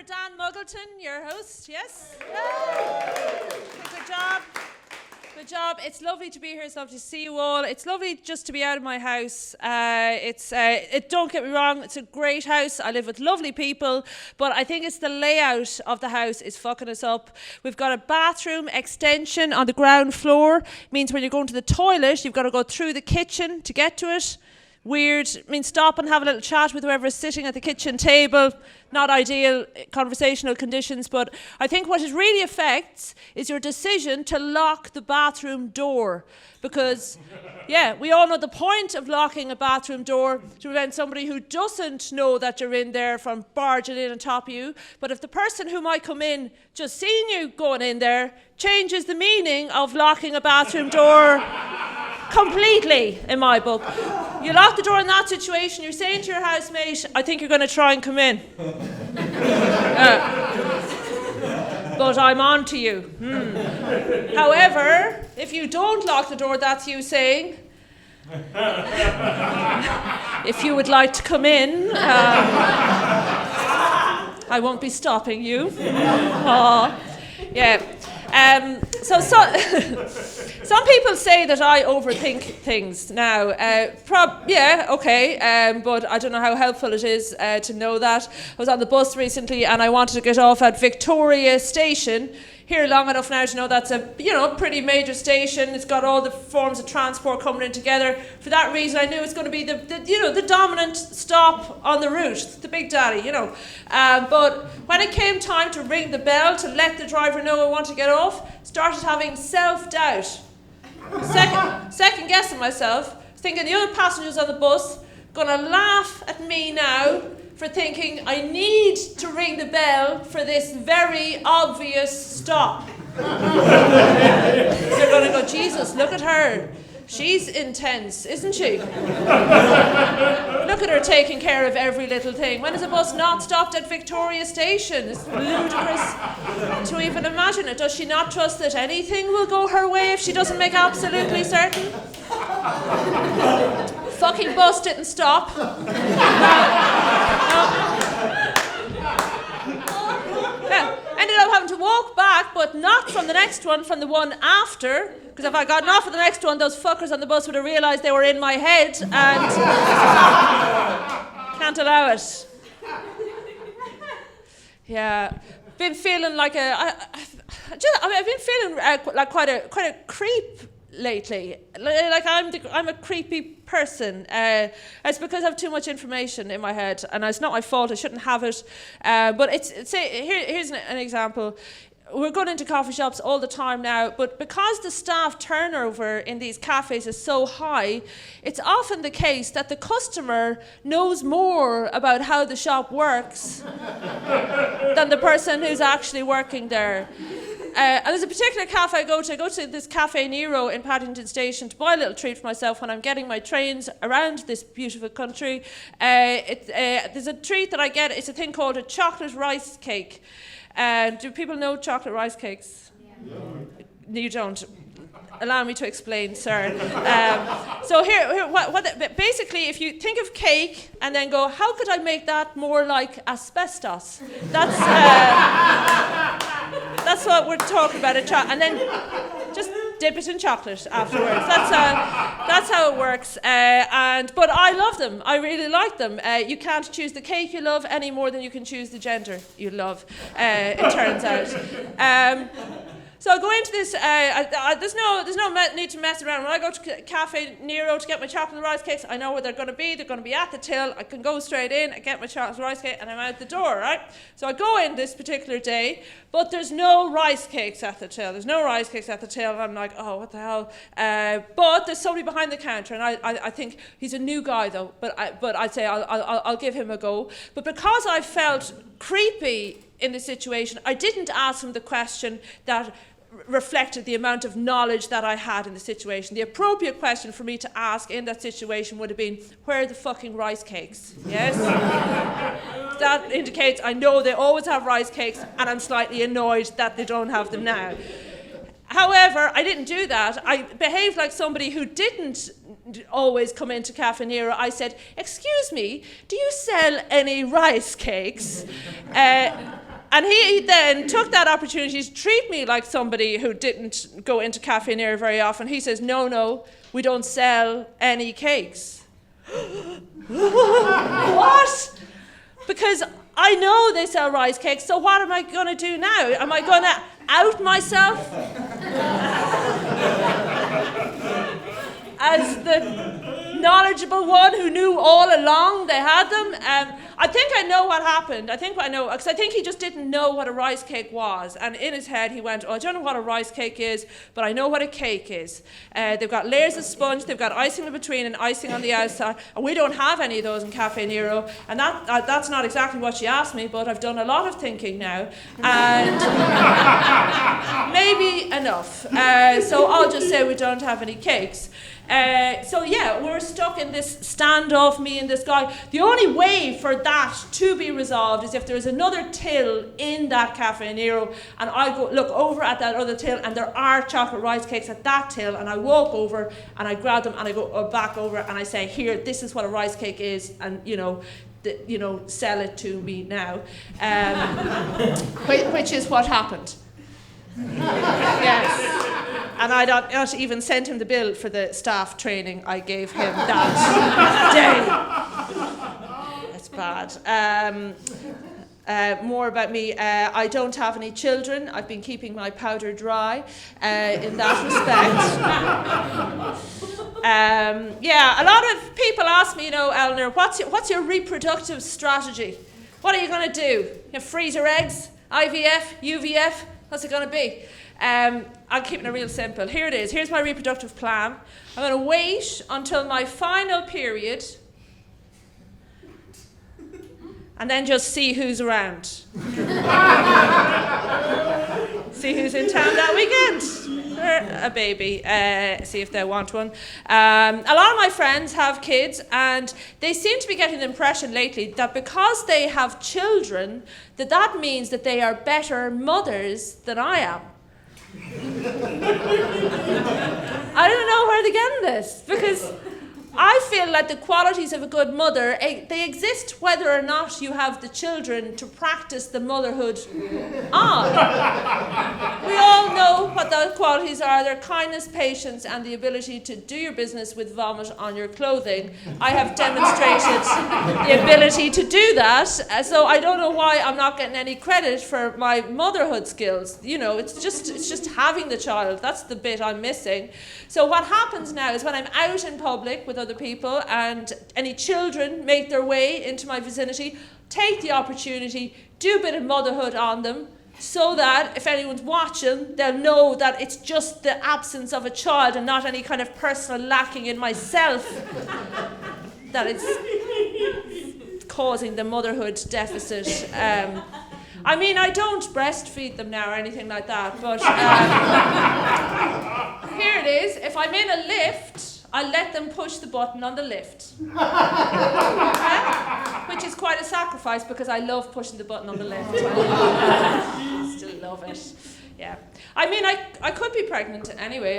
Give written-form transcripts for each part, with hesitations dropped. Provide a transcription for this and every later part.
Dan Muggleton, your host, yes? Yay. Good job. Good job. It's lovely to be here. It's lovely to see you all. It's lovely just to be out of my house. Don't get me wrong, it's a great house. I live with lovely people, but I think it's the layout of the house is fucking us up. We've got a bathroom extension on the ground floor. It means when you're going to the toilet, you've got to go through the kitchen to get to it. Weird. I mean, stop and have a little chat with whoever is sitting at the kitchen table. Not ideal conversational conditions, but I think what it really affects is your decision to lock the bathroom door. Because, yeah, we all know the point of locking a bathroom door to prevent somebody who doesn't know that you're in there from barging in on top of you. But if the person who might come in just seeing you going in there changes the meaning of locking a bathroom door completely, in my book. You lock the door in that situation, you're saying to your housemate, I think you're going to try and come in. But I'm on to you. However, if you don't lock the door, that's you saying, if you would like to come in, I won't be stopping you. Yeah. Some people say that I overthink things now. But I don't know how helpful it is to know that. I was on the bus recently and I wanted to get off at Victoria Station. Here long enough now to know that's a pretty major station. It's got all the forms of transport coming in together. For that reason, I knew it's going to be the dominant stop on the route, the big daddy, But when it came time to ring the bell to let the driver know I want to get off, started having self-doubt. Second guessing myself, thinking the other passengers on the bus going to laugh at me now for thinking I need to ring the bell for this very obvious stop. They're going to go, Jesus, look at her. She's intense, isn't she? Look at her taking care of every little thing. When is a bus not stopped at Victoria Station? It's ludicrous to even imagine it. Does she not trust that anything will go her way if she doesn't make absolutely certain? Fucking bus didn't stop. Ended up having to walk back, but not from the next one, from the one after. Because if I gotten off at the next one, those fuckers on the bus would have realised they were in my head and can't allow it. Yeah, been feeling like I've been feeling like quite a creep lately. Like I'm a creepy person. It's because I have too much information in my head, and it's not my fault. I shouldn't have it. But here's an example. We're going into coffee shops all the time now, but because the staff turnover in these cafes is so high, it's often the case that the customer knows more about how the shop works than the person who's actually working there. And there's a particular cafe I go to this Cafe Nero in Paddington Station to buy a little treat for myself when I'm getting my trains around this beautiful country. There's a treat that I get, it's a thing called a chocolate rice cake. Do people know chocolate rice cakes? Yeah. No, you don't. Allow me to explain, sir. So basically, if you think of cake and then go, how could I make that more like asbestos? That's what we're talking about. And then just dip it in chocolate afterwards. That's how it works. But I love them. I really like them. You can't choose the cake you love any more than you can choose the gender you love. It turns out. So I go into this, there's no need to mess around. When I go to Cafe Nero to get my chocolate rice cakes, I know where they're going to be. They're going to be at the till. I can go straight in, I get my chocolate rice cake, and I'm out the door, right? So I go in this particular day, but there's no rice cakes at the till. And I'm like, oh, what the hell? But there's somebody behind the counter, and I think he's a new guy, though, but I'd say I'll give him a go. But because I felt creepy in the situation, I didn't ask him the question that reflected the amount of knowledge that I had in the situation. The appropriate question for me to ask in that situation would have been, where are the fucking rice cakes? Yes? That indicates I know they always have rice cakes, and I'm slightly annoyed that they don't have them now. However, I didn't do that. I behaved like somebody who didn't always come into Cafe Nero. I said, excuse me, do you sell any rice cakes? And he then took that opportunity to treat me like somebody who didn't go into Cafe Nero very often. He says, no, we don't sell any cakes. What? Because I know they sell rice cakes, so what am I going to do now? Am I going to out myself as the knowledgeable one who knew all along they had them? I think I know what happened. Because I think he just didn't know what a rice cake was. And in his head he went, I don't know what a rice cake is, but I know what a cake is. They've got layers of sponge, they've got icing in between and icing on the outside. And we don't have any of those in Cafe Nero. And that's not exactly what she asked me, but I've done a lot of thinking now. And maybe enough. So I'll just say we don't have any cakes. We're stuck in this standoff, me and this guy. The only way for that to be resolved is if there's another till in that Cafe Nero, and I go look over at that other till, and there are chocolate rice cakes at that till, and I walk over and I grab them and I go back over and I say, here, this is what a rice cake is, and sell it to me now, which is what happened. Yes. And I not even sent him the bill for the staff training I gave him that day. That's bad. More about me. I don't have any children. I've been keeping my powder dry in that respect. A lot of people ask me, Eleanor, what's your reproductive strategy? What are you going to do? Freeze your eggs? IVF? UVF? What's it going to be? I'm keeping it real simple. Here it is. Here's my reproductive plan. I'm going to wait until my final period and then just see who's around. See who's in town that weekend. A baby. See if they want one. A lot of my friends have kids, and they seem to be getting the impression lately that because they have children, that means that they are better mothers than I am. I don't know where they're getting this, because I feel like the qualities of a good mother, they exist whether or not you have the children to practice the motherhood on. We all know what those qualities are. They're kindness, patience, and the ability to do your business with vomit on your clothing. I have demonstrated the ability to do that, so I don't know why I'm not getting any credit for my motherhood skills. It's just having the child. That's the bit I'm missing. So what happens now is when I'm out in public with other people and any children make their way into my vicinity, take the opportunity, do a bit of motherhood on them, so that if anyone's watching, they'll know that it's just the absence of a child and not any kind of personal lacking in myself that it's causing the motherhood deficit. I don't breastfeed them now or anything like that, but here it is. If I'm in a lift, I let them push the button on the lift. Which is quite a sacrifice because I love pushing the button on the lift. I still love it. Yeah. I could be pregnant anyway.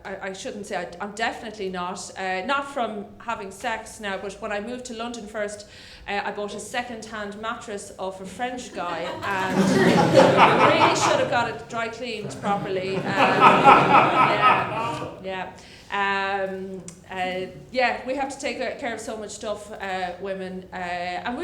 I shouldn't say. I'm definitely not. Not from having sex now, but when I moved to London first, I bought a second-hand mattress off a French guy, and really should have got it dry cleaned properly. We have to take care of so much stuff, women, and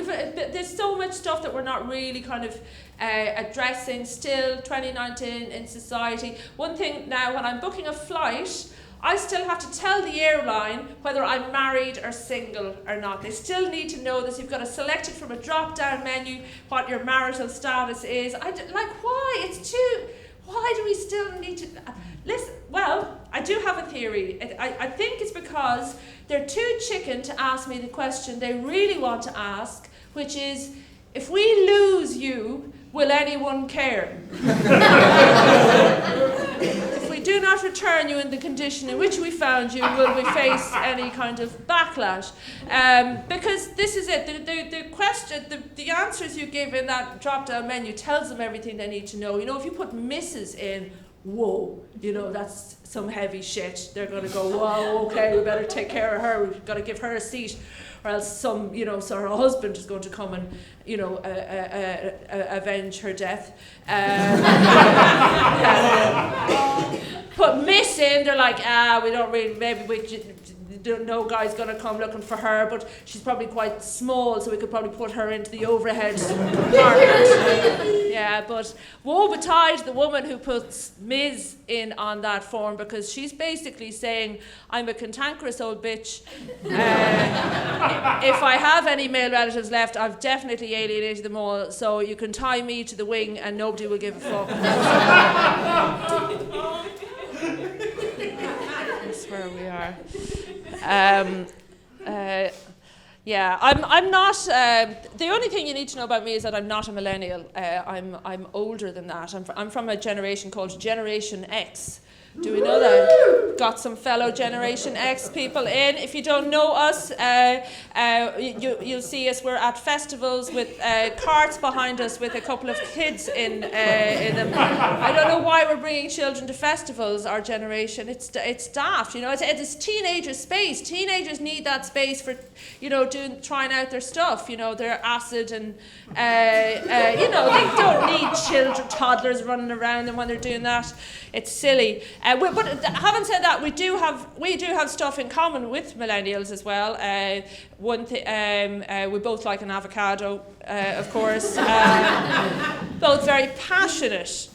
there's so much stuff that we're not really kind of addressing still, 2019 in society. One thing now, when I'm booking a flight, I still have to tell the airline whether I'm married or single or not. They still need to know this. You've got to select it from a drop-down menu what your marital status is. Why? Why do we still need to... Listen, well, I do have a theory. I think it's because they're too chicken to ask me the question they really want to ask, which is, if we lose you, will anyone care? If we do not return you in the condition in which we found you, will we face any kind of backlash? Because this is it. The question, the answers you give in that drop-down menu tells them everything they need to know. If you put Mrs. in, whoa, that's some heavy shit. They're going to go, whoa, okay, we better take care of her. We've got to give her a seat, or else so her husband is going to come and, avenge her death. Put Miss in, they're like, we don't really, no guy's going to come looking for her, but she's probably quite small, so we could probably put her into the overhead compartment. Yeah, but woe betide the woman who puts Ms. in on that form, because she's basically saying, I'm a cantankerous old bitch. If I have any male relatives left, I've definitely alienated them all, so you can tie me to the wing and nobody will give a fuck. That's where we are. I'm not. The only thing you need to know about me is that I'm not a millennial. I'm older than that. I'm from a generation called Generation X. Do we know that? Got some fellow Generation X people in. If you don't know us, you'll see us. We're at festivals with carts behind us with a couple of kids in them. I don't know why we're bringing children to festivals, our generation. It's daft, It's teenager space. Teenagers need that space for, trying out their stuff, their acid and, they don't need toddlers running around them when they're doing that. It's silly. But having said that, we do have stuff in common with millennials as well. We both like an avocado, of course. Both very passionate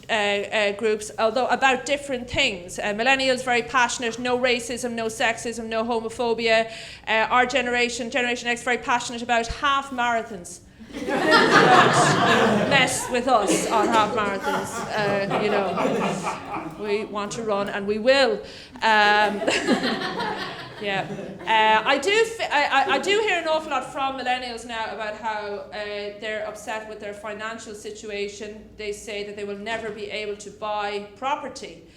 groups, although about different things. Millennials very passionate, no racism, no sexism, no homophobia. Our Generation X, very passionate about half marathons. Don't mess with us on half marathons. We want to run and we will. I do hear an awful lot from millennials now about how they're upset with their financial situation. They say that they will never be able to buy property.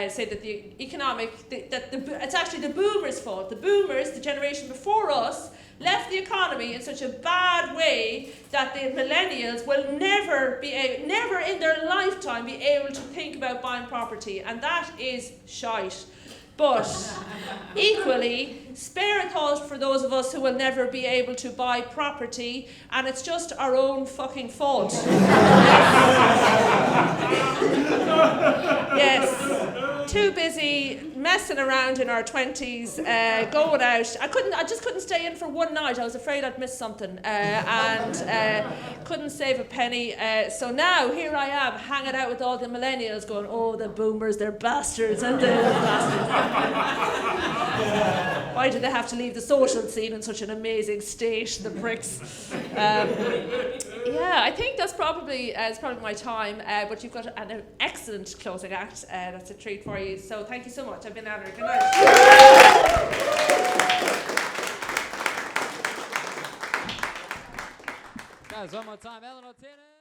Say that it's actually the boomers' fault. The boomers, the generation before us, left the economy in such a bad way that the millennials will never in their lifetime be able to think about buying property, and that is shite. But equally, spare a thought for those of us who will never be able to buy property, and it's just our own fucking fault. Yes. Too busy messing around in our 20s, going out. I just couldn't stay in for one night. I was afraid I'd miss something, and couldn't save a penny. So now here I am, hanging out with all the millennials, going, "Oh, the boomers, they're bastards, and they're bastards." Why do they have to leave the social scene in such an amazing state, the pricks? I think that's probably my time. But you've got an excellent closing act. That's a treat for you. So thank you so much. I've been Eleanor. Good night. Guys, one more time. Eleanor, Tiernan.